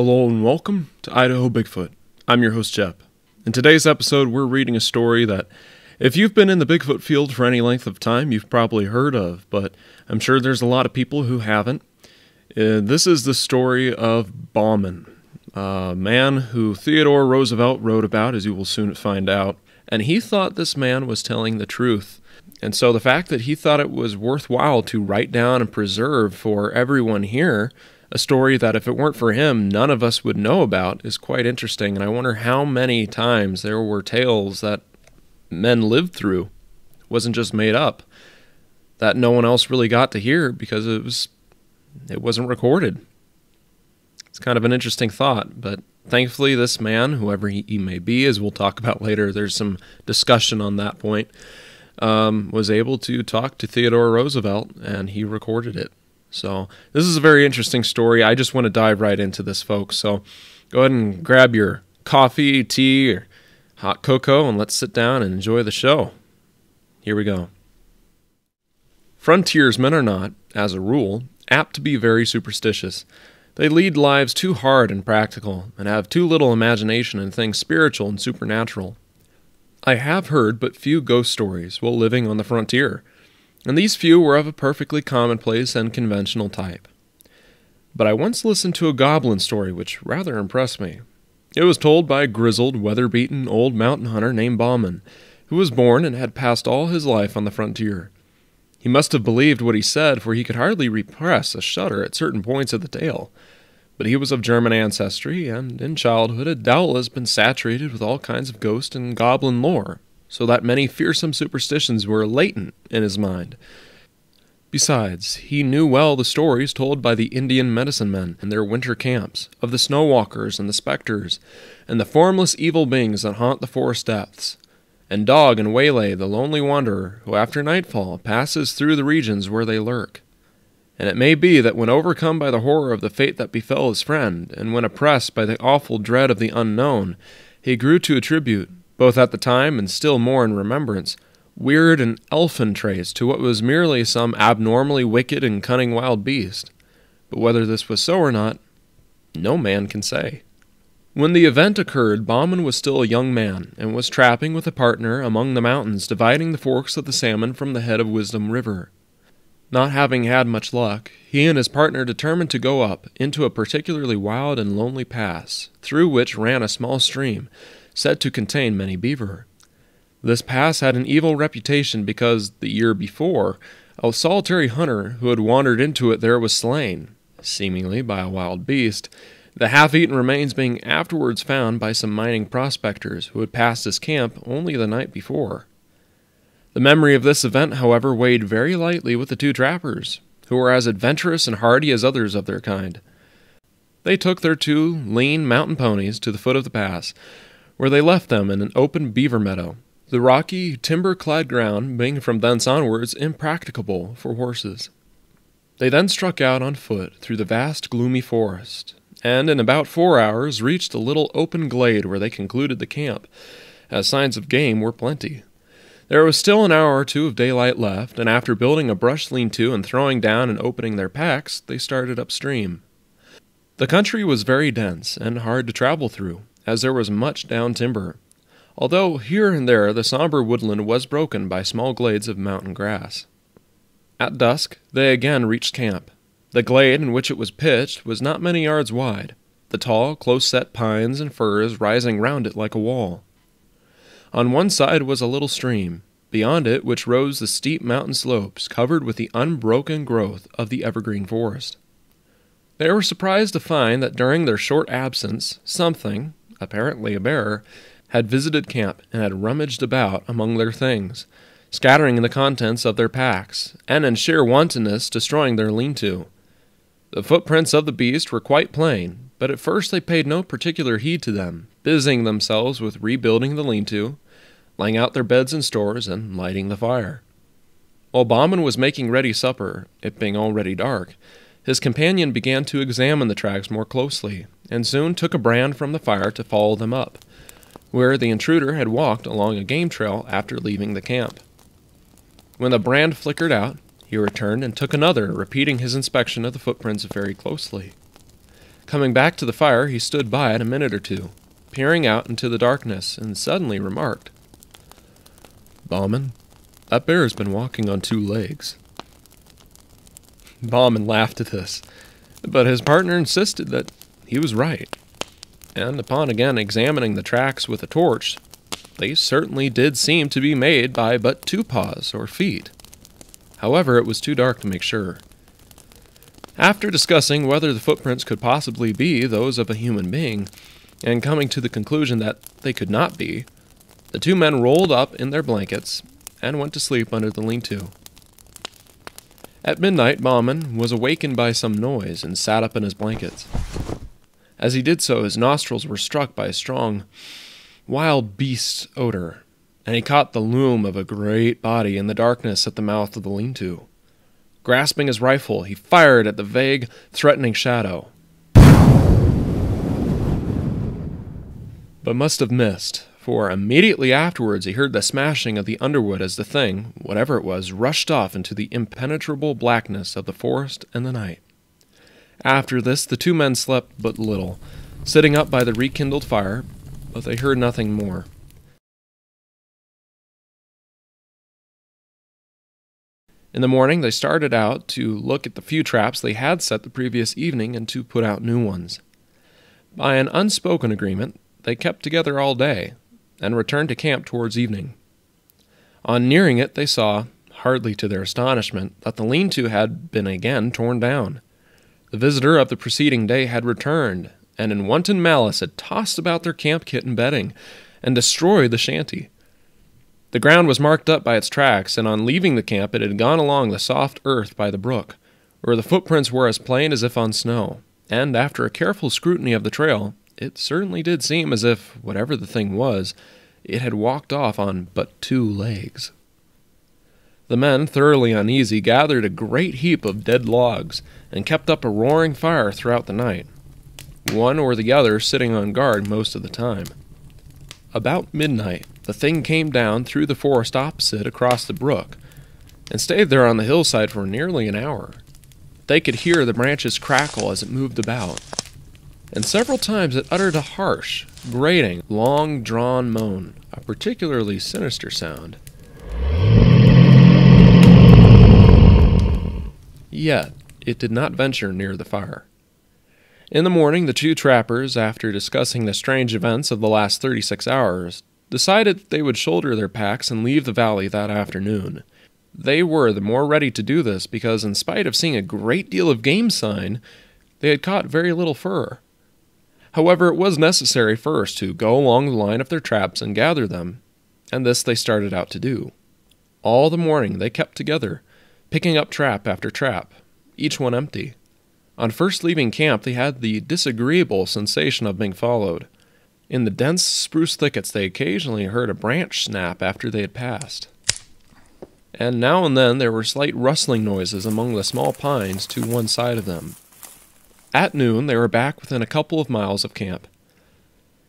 Hello and welcome to Idaho Bigfoot. I'm your host, Jep. In today's episode, we're reading a story that, if you've been in the Bigfoot field for any length of time, you've probably heard of, but I'm sure there's a lot of people who haven't. This is the story of Bauman, a man who Theodore Roosevelt wrote about, as you will soon find out, and he thought this man was telling the truth. And so the fact that he thought it was worthwhile to write down and preserve for everyone here a story that if it weren't for him, none of us would know about is quite interesting. And I wonder how many times there were tales that men lived through, it wasn't just made up, that no one else really got to hear because it wasn't recorded. It's kind of an interesting thought, but thankfully this man, whoever he may be, as we'll talk about later, there's some discussion on that point, was able to talk to Theodore Roosevelt, and he recorded it. So this is a very interesting story. I just want to dive right into this, folks. So go ahead and grab your coffee, tea, or hot cocoa, and let's sit down and enjoy the show. Here we go. Frontiersmen are not, as a rule, apt to be very superstitious. They lead lives too hard and practical, and have too little imagination in things spiritual and supernatural. I have heard but few ghost stories while living on the frontier, and these few were of a perfectly commonplace and conventional type. But I once listened to a goblin story which rather impressed me. It was told by a grizzled, weather-beaten old mountain hunter named Bauman, who was born and had passed all his life on the frontier. He must have believed what he said, for he could hardly repress a shudder at certain points of the tale. But he was of German ancestry, and in childhood had doubtless been saturated with all kinds of ghost and goblin lore, so that many fearsome superstitions were latent in his mind. Besides, he knew well the stories told by the Indian medicine men in their winter camps, of the snow walkers and the specters, and the formless evil beings that haunt the forest depths, and dog and waylay the lonely wanderer who after nightfall passes through the regions where they lurk. And it may be that when overcome by the horror of the fate that befell his friend, and when oppressed by the awful dread of the unknown, he grew to attribute, both at the time and still more in remembrance, weird and elfin traits to what was merely some abnormally wicked and cunning wild beast. But whether this was so or not, no man can say. When the event occurred, Bauman was still a young man, and was trapping with a partner among the mountains dividing the forks of the Salmon from the head of Wisdom River. Not having had much luck, he and his partner determined to go up into a particularly wild and lonely pass, through which ran a small stream, said to contain many beaver. This pass had an evil reputation because, the year before, a solitary hunter who had wandered into it there was slain, seemingly by a wild beast, the half-eaten remains being afterwards found by some mining prospectors who had passed his camp only the night before. The memory of this event, however, weighed very lightly with the two trappers, who were as adventurous and hardy as others of their kind. They took their two lean mountain ponies to the foot of the pass, where they left them in an open beaver meadow, the rocky, timber-clad ground being from thence onwards impracticable for horses. They then struck out on foot through the vast gloomy forest, and in about 4 hours reached a little open glade where they concluded the camp, as signs of game were plenty. There was still an hour or two of daylight left, and after building a brush lean-to and throwing down and opening their packs, they started upstream. The country was very dense and hard to travel through, as there was much down timber, although here and there the somber woodland was broken by small glades of mountain grass. At dusk they again reached camp. The glade in which it was pitched was not many yards wide, the tall, close-set pines and firs rising round it like a wall. On one side was a little stream, beyond it which rose the steep mountain slopes covered with the unbroken growth of the evergreen forest. They were surprised to find that during their short absence something, apparently a bear, had visited camp and had rummaged about among their things, scattering the contents of their packs, and in sheer wantonness destroying their lean-to. The footprints of the beast were quite plain, but at first they paid no particular heed to them, busying themselves with rebuilding the lean-to, laying out their beds and stores, and lighting the fire. While Bauman was making ready supper, it being already dark, his companion began to examine the tracks more closely, and soon took a brand from the fire to follow them up, where the intruder had walked along a game trail after leaving the camp. When the brand flickered out, he returned and took another, repeating his inspection of the footprints very closely. Coming back to the fire, he stood by it a minute or two, peering out into the darkness, and suddenly remarked, "Bauman, that bear has been walking on 2 legs." Bauman laughed at this, but his partner insisted that he was right, and upon again examining the tracks with a torch, they certainly did seem to be made by but 2 paws or feet. However, it was too dark to make sure. After discussing whether the footprints could possibly be those of a human being, and coming to the conclusion that they could not be, the 2 men rolled up in their blankets and went to sleep under the lean-to. At midnight, Bauman was awakened by some noise and sat up in his blankets. As he did so, his nostrils were struck by a strong, wild beast odor, and he caught the loom of a great body in the darkness at the mouth of the lean-to. Grasping his rifle, he fired at the vague, threatening shadow, but must have missed, for immediately afterwards he heard the smashing of the underwood as the thing, whatever it was, rushed off into the impenetrable blackness of the forest and the night. After this, the 2 men slept but little, sitting up by the rekindled fire, but they heard nothing more. In the morning, they started out to look at the few traps they had set the previous evening and to put out new ones. By an unspoken agreement, they kept together all day, and returned to camp towards evening. On nearing it, they saw, hardly to their astonishment, that the lean-to had been again torn down. The visitor of the preceding day had returned, and in wanton malice had tossed about their camp kit and bedding, and destroyed the shanty. The ground was marked up by its tracks, and on leaving the camp it had gone along the soft earth by the brook, where the footprints were as plain as if on snow, and after a careful scrutiny of the trail, it certainly did seem as if, whatever the thing was, it had walked off on but 2 legs. The men, thoroughly uneasy, gathered a great heap of dead logs, and kept up a roaring fire throughout the night, one or the other sitting on guard most of the time. About midnight, the thing came down through the forest opposite across the brook, and stayed there on the hillside for nearly an hour. They could hear the branches crackle as it moved about, and several times it uttered a harsh, grating, long-drawn moan, a particularly sinister sound. Yet, it did not venture near the fire. In the morning, the 2 trappers, after discussing the strange events of the last 36 hours, decided that they would shoulder their packs and leave the valley that afternoon. They were the more ready to do this because, in spite of seeing a great deal of game sign, they had caught very little fur. However, it was necessary first to go along the line of their traps and gather them, and this they started out to do. All the morning they kept together, picking up trap after trap, each one empty. On first leaving camp, they had the disagreeable sensation of being followed. In the dense spruce thickets, they occasionally heard a branch snap after they had passed, and now and then there were slight rustling noises among the small pines to one side of them. At noon, they were back within a couple of miles of camp.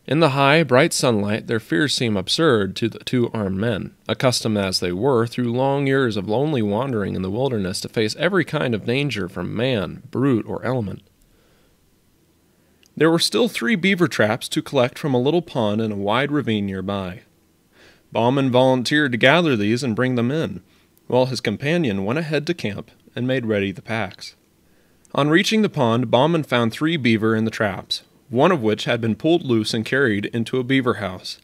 In the high, bright sunlight, their fears seemed absurd to the 2 armed men, accustomed as they were through long years of lonely wandering in the wilderness to face every kind of danger from man, brute, or element. There were still 3 beaver traps to collect from a little pond in a wide ravine nearby. Bauman volunteered to gather these and bring them in, while his companion went ahead to camp and made ready the packs. On reaching the pond, Bauman found 3 beaver in the traps, one of which had been pulled loose and carried into a beaver house.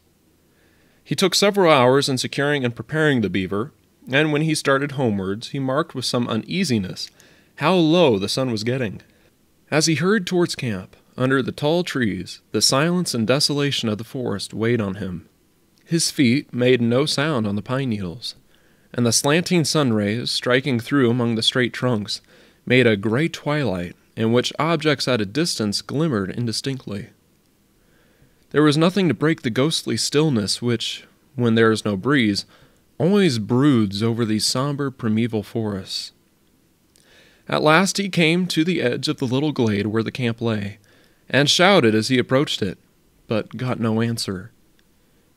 He took several hours in securing and preparing the beaver, and when he started homewards, he marked with some uneasiness how low the sun was getting. As he hurried towards camp, under the tall trees, the silence and desolation of the forest weighed on him. His feet made no sound on the pine needles, and the slanting sun rays, striking through among the straight trunks, made a gray twilight in which objects at a distance glimmered indistinctly. There was nothing to break the ghostly stillness which, when there is no breeze, always broods over these somber primeval forests. At last he came to the edge of the little glade where the camp lay, and shouted as he approached it, but got no answer.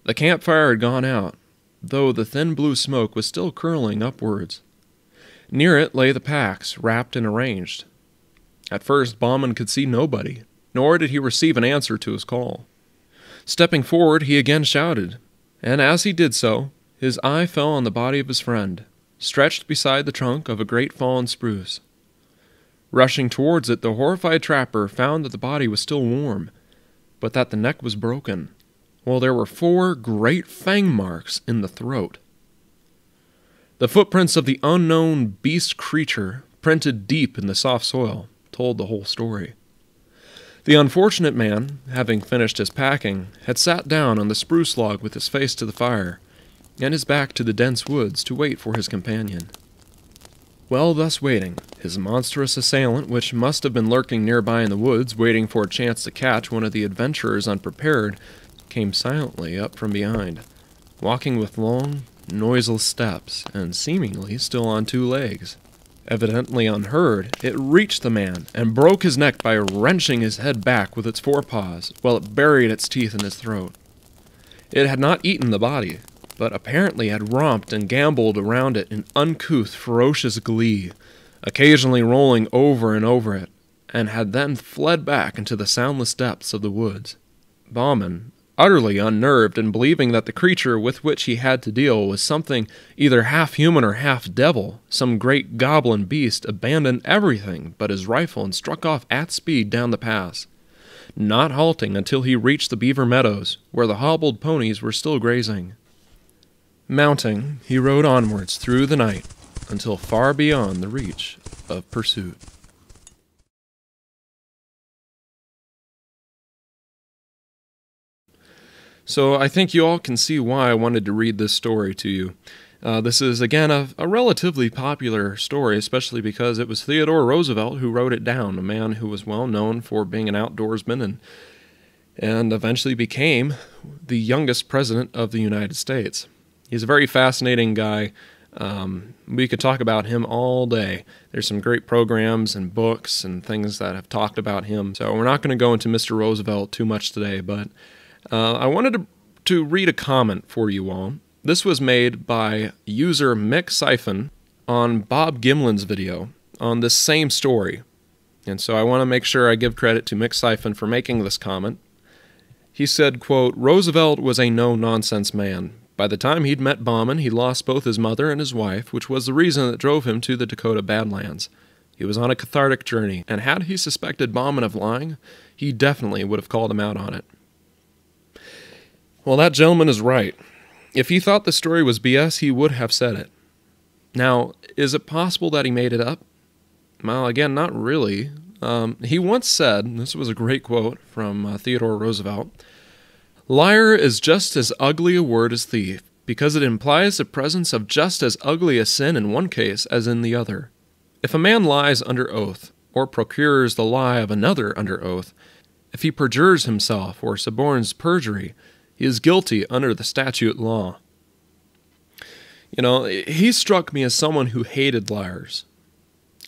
The campfire had gone out, though the thin blue smoke was still curling upwards. Near it lay the packs, wrapped and arranged. At first Bauman could see nobody, nor did he receive an answer to his call. Stepping forward, he again shouted, and as he did so, his eye fell on the body of his friend, stretched beside the trunk of a great fallen spruce. Rushing towards it, the horrified trapper found that the body was still warm, but that the neck was broken, while there were 4 great fang marks in the throat. The footprints of the unknown beast creature, printed deep in the soft soil, told the whole story. The unfortunate man, having finished his packing, had sat down on the spruce log with his face to the fire, and his back to the dense woods to wait for his companion. While thus waiting, his monstrous assailant, which must have been lurking nearby in the woods, waiting for a chance to catch one of the adventurers unprepared, came silently up from behind, walking with long, noiseless steps, and seemingly still on 2 legs. Evidently unheard, it reached the man and broke his neck by wrenching his head back with its forepaws, while it buried its teeth in his throat. It had not eaten the body, but apparently had romped and gamboled around it in uncouth, ferocious glee, occasionally rolling over and over it, and had then fled back into the soundless depths of the woods. Bauman, utterly unnerved and believing that the creature with which he had to deal was something either half-human or half-devil, some great goblin beast, abandoned everything but his rifle and struck off at speed down the pass, not halting until he reached the beaver meadows, where the hobbled ponies were still grazing. Mounting, he rode onwards through the night until far beyond the reach of pursuit. So I think you all can see why I wanted to read this story to you. This is, again, a relatively popular story, especially because it was Theodore Roosevelt who wrote it down, a man who was well known for being an outdoorsman and eventually became the youngest president of the United States. He's a very fascinating guy. We could talk about him all day. There's some great programs and books and things that have talked about him. So we're not going to go into Mr. Roosevelt too much today, but I wanted to read a comment for you all. This was made by user Mick Siphon on Bob Gimlin's video on this same story. And so I want to make sure I give credit to Mick Siphon for making this comment. He said, quote, "Roosevelt was a no-nonsense man. By the time he'd met Bauman, he lost both his mother and his wife, which was the reason that drove him to the Dakota Badlands. He was on a cathartic journey, and had he suspected Bauman of lying, he definitely would have called him out on it." Well, that gentleman is right. If he thought the story was BS, he would have said it. Now, is it possible that he made it up? Well, again, not really. He once said, and this was a great quote from Theodore Roosevelt, "Liar is just as ugly a word as thief, because it implies the presence of just as ugly a sin in one case as in the other. If a man lies under oath, or procures the lie of another under oath, if he perjures himself or suborns perjury, he is guilty under the statute law." You know, he struck me as someone who hated liars.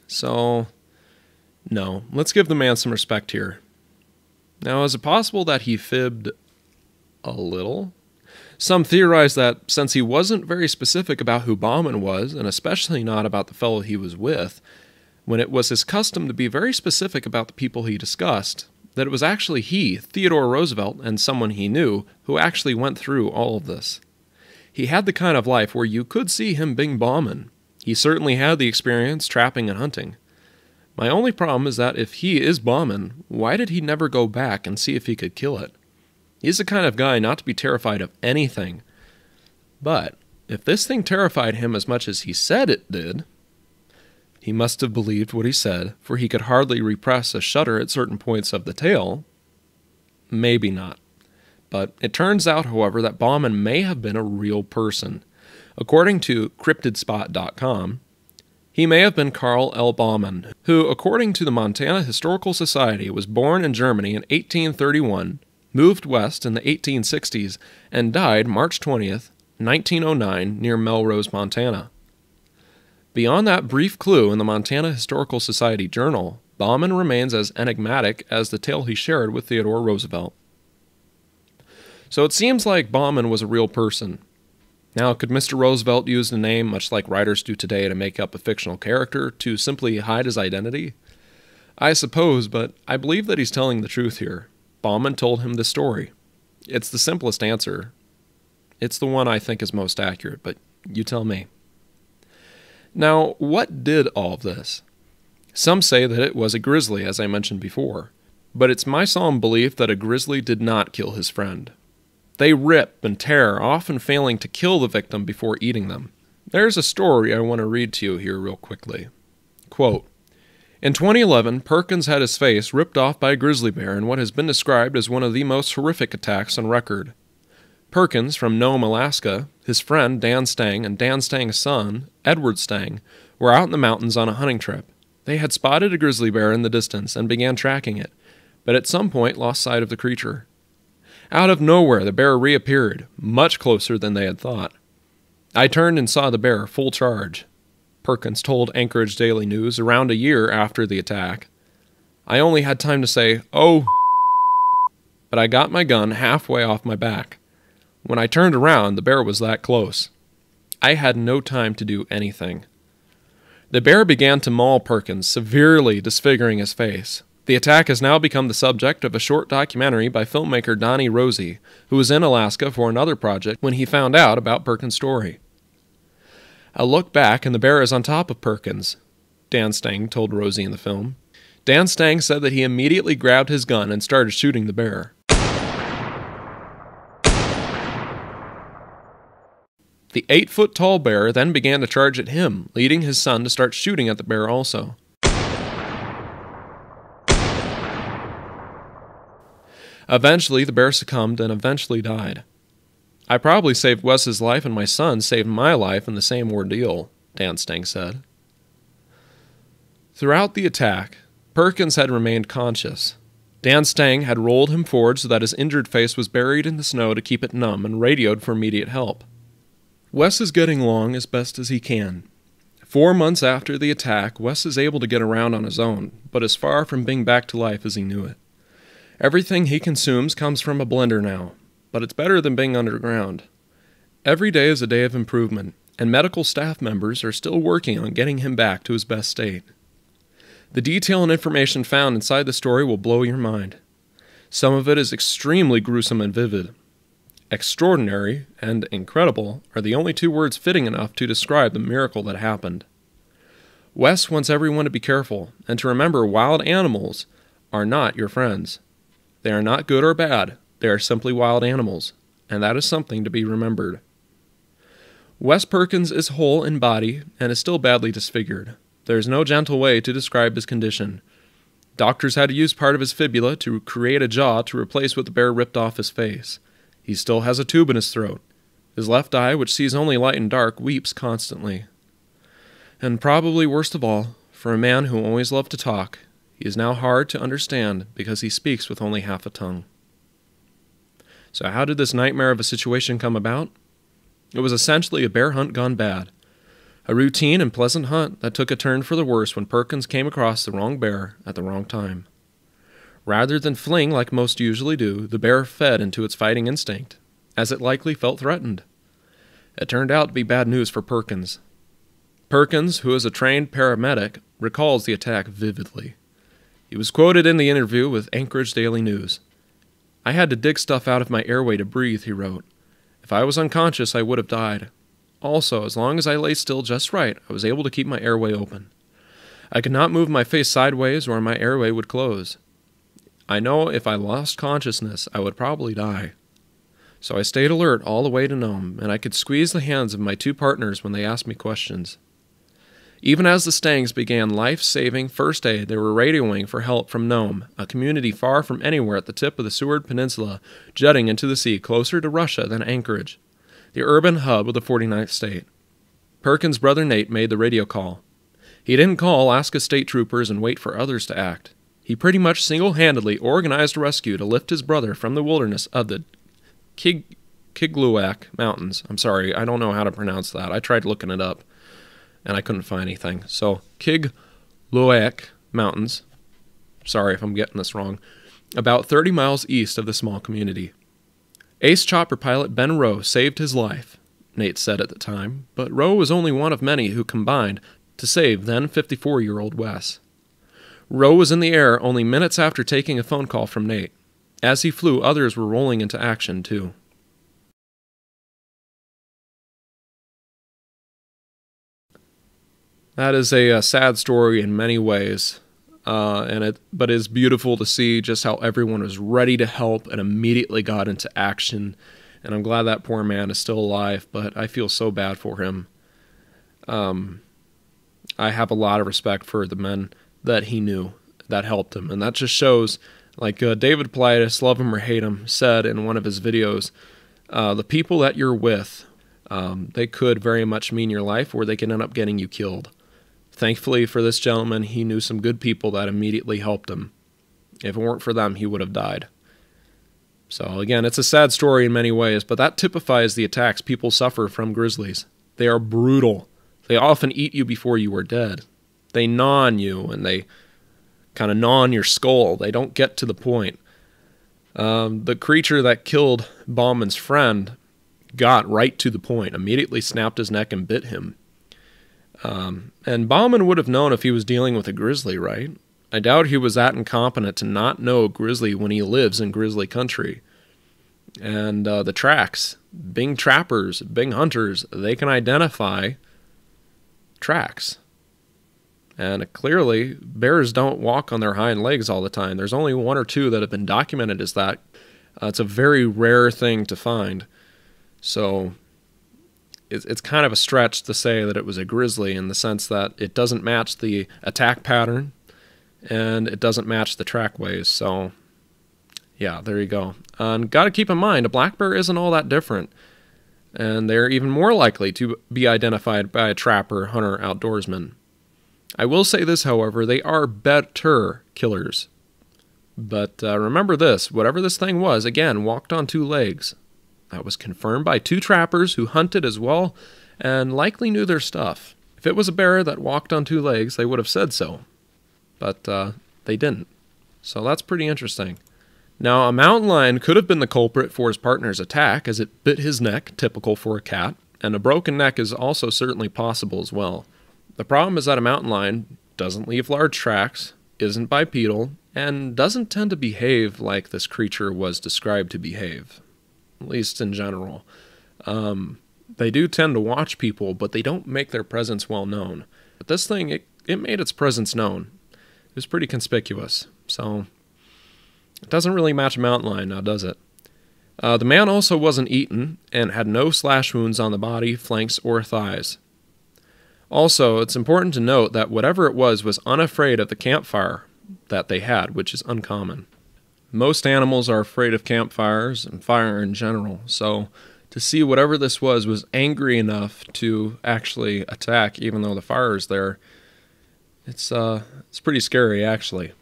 So, no, let's give the man some respect here. Now, is it possible that he fibbed a little? Some theorize that since he wasn't very specific about who Bauman was, and especially not about the fellow he was with, when it was his custom to be very specific about the people he discussed, that it was actually he, Theodore Roosevelt, and someone he knew, who actually went through all of this. He had the kind of life where you could see him being Bauman. He certainly had the experience trapping and hunting. My only problem is that if he is Bauman, why did he never go back and see if he could kill it? He's the kind of guy not to be terrified of anything. But if this thing terrified him as much as he said it did, he must have believed what he said, for he could hardly repress a shudder at certain points of the tale. Maybe not. But it turns out, however, that Bauman may have been a real person. According to cryptidspot.com, he may have been Carl L. Bauman, who, according to the Montana Historical Society, was born in Germany in 1831, moved west in the 1860s, and died March 20th, 1909, near Melrose, Montana. Beyond that brief clue in the Montana Historical Society Journal, Bauman remains as enigmatic as the tale he shared with Theodore Roosevelt. So it seems like Bauman was a real person. Now, could Mr. Roosevelt use the name, much like writers do today, to make up a fictional character, to simply hide his identity? I suppose, but I believe that he's telling the truth here. Bauman told him this story. It's the simplest answer. It's the one I think is most accurate, but you tell me. Now, what did all of this? Some say that it was a grizzly, as I mentioned before, but it's my solemn belief that a grizzly did not kill his friend. They rip and tear, often failing to kill the victim before eating them. There's a story I want to read to you here real quickly. Quote, in 2011, Perkins had his face ripped off by a grizzly bear in what has been described as one of the most horrific attacks on record. Perkins, from Nome, Alaska, his friend Dan Stang, and Dan Stang's son, Edward Stang, were out in the mountains on a hunting trip. They had spotted a grizzly bear in the distance and began tracking it, but at some point lost sight of the creature. Out of nowhere, the bear reappeared, much closer than they had thought. I turned and saw the bear full charge. Perkins told Anchorage Daily News around a year after the attack. I only had time to say, "Oh," but I got my gun halfway off my back. When I turned around, the bear was that close. I had no time to do anything. The bear began to maul Perkins, severely disfiguring his face. The attack has now become the subject of a short documentary by filmmaker Donnie Rosie, who was in Alaska for another project when he found out about Perkins' story. I look back and the bear is on top of Perkins, Dan Stang told Rosie in the film. Dan Stang said that he immediately grabbed his gun and started shooting the bear. The 8-foot-tall bear then began to charge at him, leading his son to start shooting at the bear also. Eventually, the bear succumbed and eventually died. I probably saved Wes's life and my son saved my life in the same ordeal, Dan Stang said. Throughout the attack, Perkins had remained conscious. Dan Stang had rolled him forward so that his injured face was buried in the snow to keep it numb and radioed for immediate help. Wes is getting along as best as he can. 4 months after the attack, Wes is able to get around on his own, but is far from being back to life as he knew it. Everything he consumes comes from a blender now, but it's better than being underground. Every day is a day of improvement, and medical staff members are still working on getting him back to his best state. The detail and information found inside the story will blow your mind. Some of it is extremely gruesome and vivid. Extraordinary and incredible are the only 2 words fitting enough to describe the miracle that happened. Wes wants everyone to be careful and to remember wild animals are not your friends. They are not good or bad, they are simply wild animals, and that is something to be remembered. Wes Perkins is whole in body and is still badly disfigured. There is no gentle way to describe his condition. Doctors had to use part of his fibula to create a jaw to replace what the bear ripped off his face. He still has a tube in his throat. His left eye, which sees only light and dark, weeps constantly. And probably worst of all, for a man who always loved to talk, he is now hard to understand because he speaks with only half a tongue. So how did this nightmare of a situation come about? It was essentially a bear hunt gone bad. A routine and pleasant hunt that took a turn for the worse when Perkins came across the wrong bear at the wrong time. Rather than fling like most usually do, the bear fed into its fighting instinct, as it likely felt threatened. It turned out to be bad news for Perkins. Perkins, who is a trained paramedic, recalls the attack vividly. He was quoted in the interview with Anchorage Daily News. "I had to dig stuff out of my airway to breathe," he wrote. "If I was unconscious, I would have died. Also, as long as I lay still just right, I was able to keep my airway open. I could not move my face sideways or my airway would close. I know if I lost consciousness, I would probably die. So I stayed alert all the way to Nome, and I could squeeze the hands of my 2 partners when they asked me questions." Even as the Stangs began life-saving first aid, they were radioing for help from Nome, a community far from anywhere at the tip of the Seward Peninsula, jutting into the sea closer to Russia than Anchorage, the urban hub of the 49th state. Perkins' brother Nate made the radio call. He didn't call Alaska state troopers and wait for others to act. He pretty much single-handedly organized a rescue to lift his brother from the wilderness of the Kigluak Mountains. I'm sorry, I don't know how to pronounce that. I tried looking it up, and I couldn't find anything. So, Kigluak Mountains, sorry if I'm getting this wrong, about 30 miles east of the small community. Ace chopper pilot Ben Rowe saved his life, Nate said at the time, but Rowe was only one of many who combined to save then 54-year-old Wes. Rowe was in the air only minutes after taking a phone call from Nate. As he flew, others were rolling into action, too. That is a sad story in many ways, but it's beautiful to see just how everyone was ready to help and immediately got into action. And I'm glad that poor man is still alive, but I feel so bad for him. I have a lot of respect for the men that he knew that helped him, and that just shows, like David Paulides, love him or hate him, said in one of his videos, the people that you're with, they could very much mean your life, or they can end up getting you killed. Thankfully for this gentleman, he knew some good people that immediately helped him. If it weren't for them, he would have died. So again, it's a sad story in many ways, but that typifies the attacks people suffer from grizzlies. They are brutal. They often eat you before you are dead. They gnaw on you, and they kind of gnaw on your skull. They don't get to the point. The creature that killed Bauman's friend got right to the point, immediately snapped his neck and bit him. And Bauman would have known if he was dealing with a grizzly, right? I doubt he was that incompetent to not know grizzly when he lives in grizzly country. And the tracks, being trappers, being hunters, they can identify tracks. And clearly, bears don't walk on their hind legs all the time. There's only one or two that have been documented as that. It's a very rare thing to find. So it's kind of a stretch to say that it was a grizzly in the sense that it doesn't match the attack pattern and it doesn't match the trackways. So yeah, there you go. And got to keep in mind, a black bear isn't all that different. And they're even more likely to be identified by a trapper, hunter, outdoorsman. I will say this, however, they are better killers. But remember this, whatever this thing was, again, walked on two legs. That was confirmed by two trappers who hunted as well and likely knew their stuff. If it was a bear that walked on two legs, they would have said so. But they didn't. So that's pretty interesting. Now, a mountain lion could have been the culprit for his partner's attack, as it bit his neck, typical for a cat, and a broken neck is also certainly possible as well. The problem is that a mountain lion doesn't leave large tracks, isn't bipedal, and doesn't tend to behave like this creature was described to behave, at least in general. They do tend to watch people, but they don't make their presence well known. But this thing, it made its presence known. It was pretty conspicuous, so it doesn't really match a mountain lion now, does it? The man also wasn't eaten and had no slash wounds on the body, flanks, or thighs. Also, it's important to note that whatever it was unafraid of the campfire that they had, which is uncommon. Most animals are afraid of campfires and fire in general, so to see whatever this was angry enough to actually attack, even though the fire is there, it's pretty scary, actually.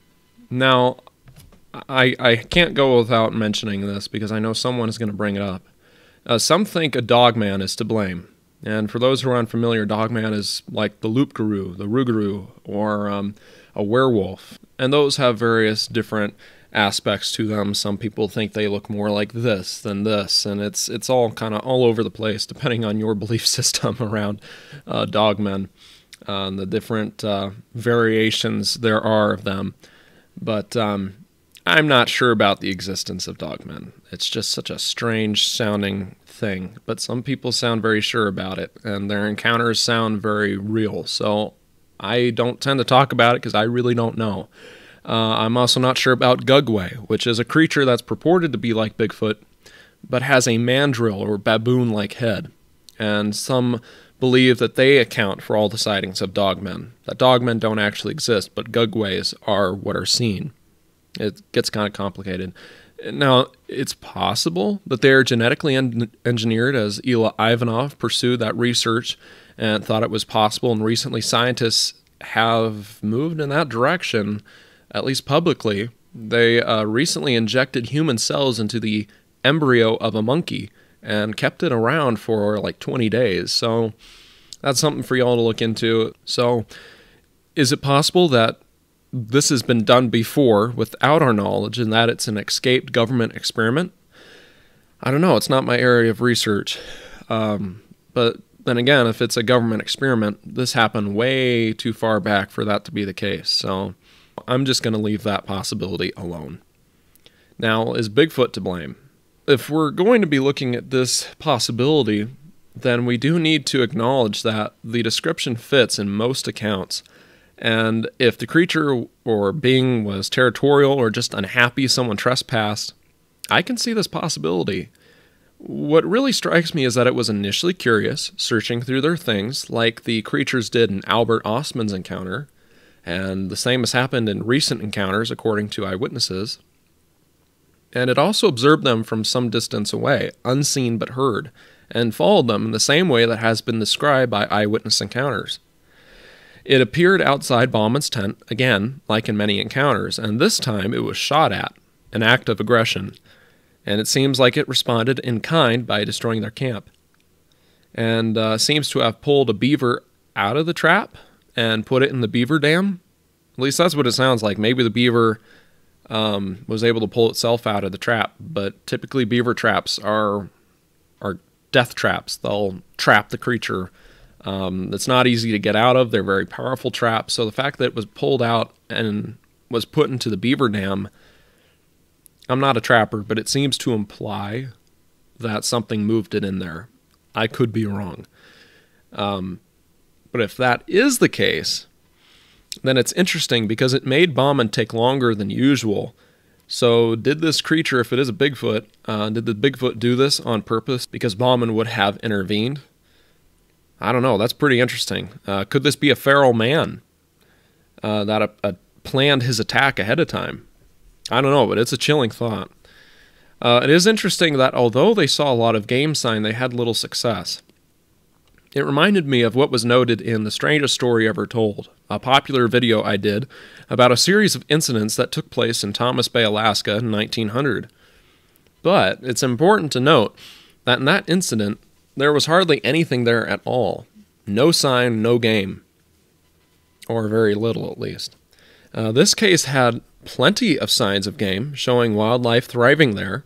Now, I can't go without mentioning this because I know someone is going to bring it up. Some think a dogman is to blame. And for those who are unfamiliar, dogman is like the loup-garou, the rougarou, or a werewolf. And those have various different aspects to them. Some people think they look more like this than this, and it's all kind of all over the place depending on your belief system around dogmen, the different variations there are of them. But I'm not sure about the existence of dogmen. It's just such a strange sounding thing, but some people sound very sure about it, and their encounters sound very real. So I don't tend to talk about it because I really don't know. I'm also not sure about Gugway, which is a creature that's purported to be like Bigfoot, but has a mandrill or baboon-like head. And some believe that they account for all the sightings of dogmen. That dogmen don't actually exist, but Gugways are what are seen. It gets kind of complicated. Now, it's possible that they are genetically engineered, as Ila Ivanov pursued that research and thought it was possible, and recently scientists have moved in that direction, at least publicly. They recently injected human cells into the embryo of a monkey and kept it around for like 20 days. So that's something for y'all to look into. So is it possible that this has been done before without our knowledge and that it's an escaped government experiment? I don't know. It's not my area of research. But then again, if it's a government experiment, this happened way too far back for that to be the case. So I'm just going to leave that possibility alone. Now, is Bigfoot to blame? If we're going to be looking at this possibility, then we do need to acknowledge that the description fits in most accounts. And if the creature or being was territorial or just unhappy someone trespassed, I can see this possibility. What really strikes me is that it was initially curious, searching through their things like the creatures did in Albert Ostman's encounter, and the same has happened in recent encounters according to eyewitnesses. And it also observed them from some distance away, unseen but heard, and followed them in the same way that has been described by eyewitness encounters. It appeared outside Bauman's tent, again, like in many encounters, and this time it was shot at, an act of aggression, and it seems like it responded in kind by destroying their camp, and seems to have pulled a beaver out of the trap and put it in the beaver dam. At least that's what it sounds like. Maybe the beaver was able to pull itself out of the trap, but typically beaver traps are death traps. They'll trap the creature. It's not easy to get out of. They're very powerful traps. So the fact that it was pulled out and was put into the beaver dam, I'm not a trapper, but it seems to imply that something moved it in there. I could be wrong. But if that is the case, then it's interesting because it made Bauman take longer than usual. So did this creature, if it is a Bigfoot, did the Bigfoot do this on purpose because Bauman would have intervened? I don't know. That's pretty interesting. Could this be a feral man that planned his attack ahead of time? I don't know, but it's a chilling thought. It is interesting that although they saw a lot of game sign, they had little success. It reminded me of what was noted in The Strangest Story Ever Told, a popular video I did about a series of incidents that took place in Thomas Bay, Alaska in 1900. But it's important to note that in that incident, there was hardly anything there at all. No sign, no game. Or very little, at least. This case had plenty of signs of game, showing wildlife thriving there.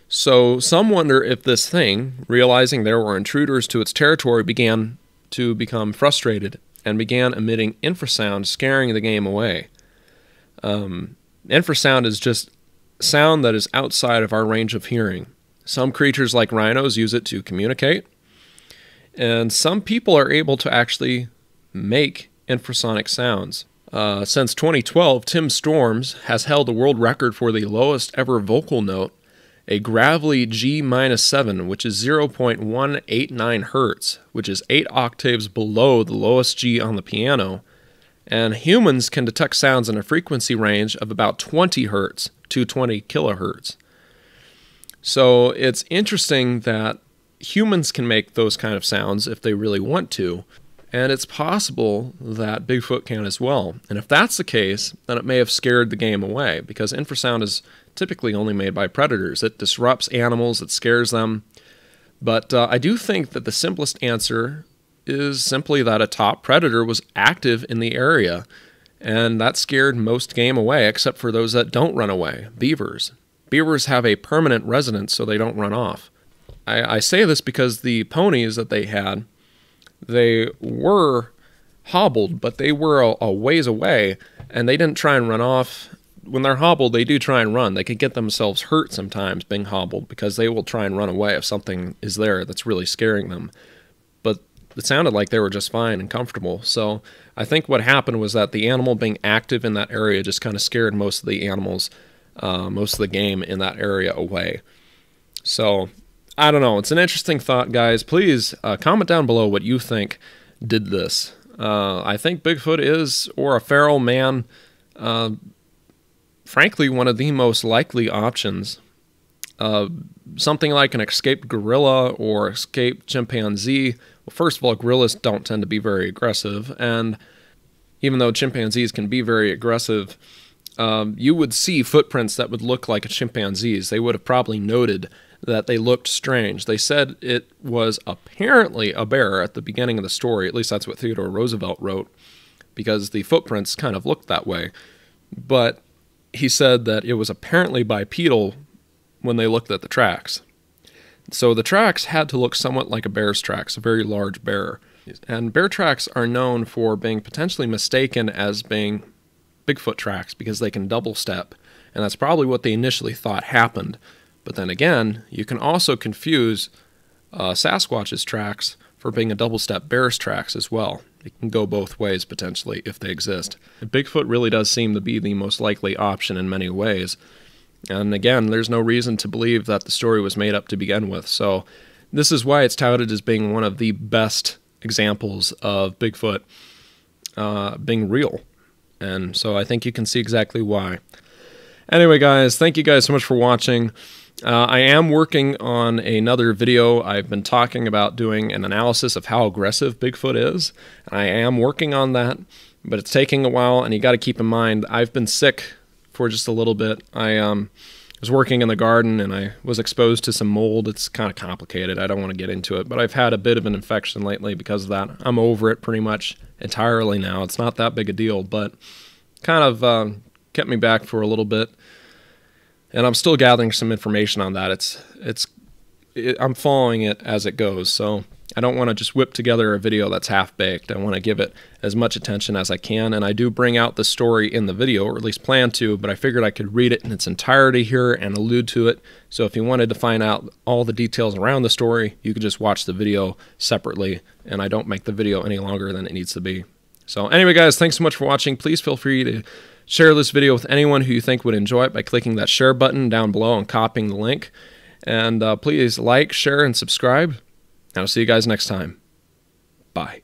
So some wonder if this thing, realizing there were intruders to its territory, began to become frustrated and began emitting infrasound, scaring the game away. Infrasound is just sound that is outside of our range of hearing. Some creatures like rhinos use it to communicate, and some people are able to actually make infrasonic sounds. Since 2012, Tim Storms has held the world record for the lowest ever vocal note, a gravelly G-7, which is 0.189 hertz, which is 8 octaves below the lowest G on the piano, and humans can detect sounds in a frequency range of about 20 hertz to 20 kilohertz. So it's interesting that humans can make those kind of sounds if they really want to, and it's possible that Bigfoot can as well. And if that's the case, then it may have scared the game away, because infrasound is typically only made by predators. It disrupts animals, it scares them. But I do think that the simplest answer is simply that a top predator was active in the area, and that scared most game away, except for those that don't run away, beavers. Beavers have a permanent residence, so they don't run off. I say this because the ponies that they had, they were hobbled, but they were a ways away, and they didn't try and run off. When they're hobbled, they do try and run. They could get themselves hurt sometimes being hobbled because they will try and run away if something is there that's really scaring them. But it sounded like they were just fine and comfortable. So I think what happened was that the animal being active in that area just kind of scared most of the animals, most of the game in that area away. So I don't know. It's an interesting thought, guys. Please comment down below what you think did this. I think Bigfoot is, or a feral man, frankly, one of the most likely options. Something like an escaped gorilla or escaped chimpanzee. Well, first of all, gorillas don't tend to be very aggressive, and even though chimpanzees can be very aggressive, you would see footprints that would look like a chimpanzee's. They would have probably noted that they looked strange. They said it was apparently a bear at the beginning of the story. At least that's what Theodore Roosevelt wrote, because the footprints kind of looked that way. But he said that it was apparently bipedal when they looked at the tracks. So the tracks had to look somewhat like a bear's tracks, a very large bear. And bear tracks are known for being potentially mistaken as being Bigfoot tracks because they can double step, and that's probably what they initially thought happened. But then again, you can also confuse Sasquatch's tracks for being a double step bear's tracks as well. It can go both ways potentially if they exist. Bigfoot really does seem to be the most likely option in many ways. And again, there's no reason to believe that the story was made up to begin with. So this is why it's touted as being one of the best examples of Bigfoot being real. And so I think you can see exactly why. Anyway, guys, thank you guys so much for watching. I am working on another video. I've been talking about doing an analysis of how aggressive Bigfoot is. I am working on that, but it's taking a while, and you got to keep in mind, I've been sick for just a little bit. I was working in the garden, and I was exposed to some mold. It's kind of complicated. I don't want to get into it, but I've had a bit of an infection lately because of that. I'm over it pretty much entirely now. It's not that big a deal, but kind of kept me back for a little bit. And I'm still gathering some information on that. I'm following it as it goes, so I don't want to just whip together a video that's half-baked. I want to give it as much attention as I can, and I do bring out the story in the video, or at least plan to, but I figured I could read it in its entirety here and allude to it. So if you wanted to find out all the details around the story, you could just watch the video separately, and I don't make the video any longer than it needs to be. So anyway, guys, thanks so much for watching. Please feel free to share this video with anyone who you think would enjoy it by clicking that share button down below and copying the link. And please like, share, and subscribe. And I'll see you guys next time. Bye.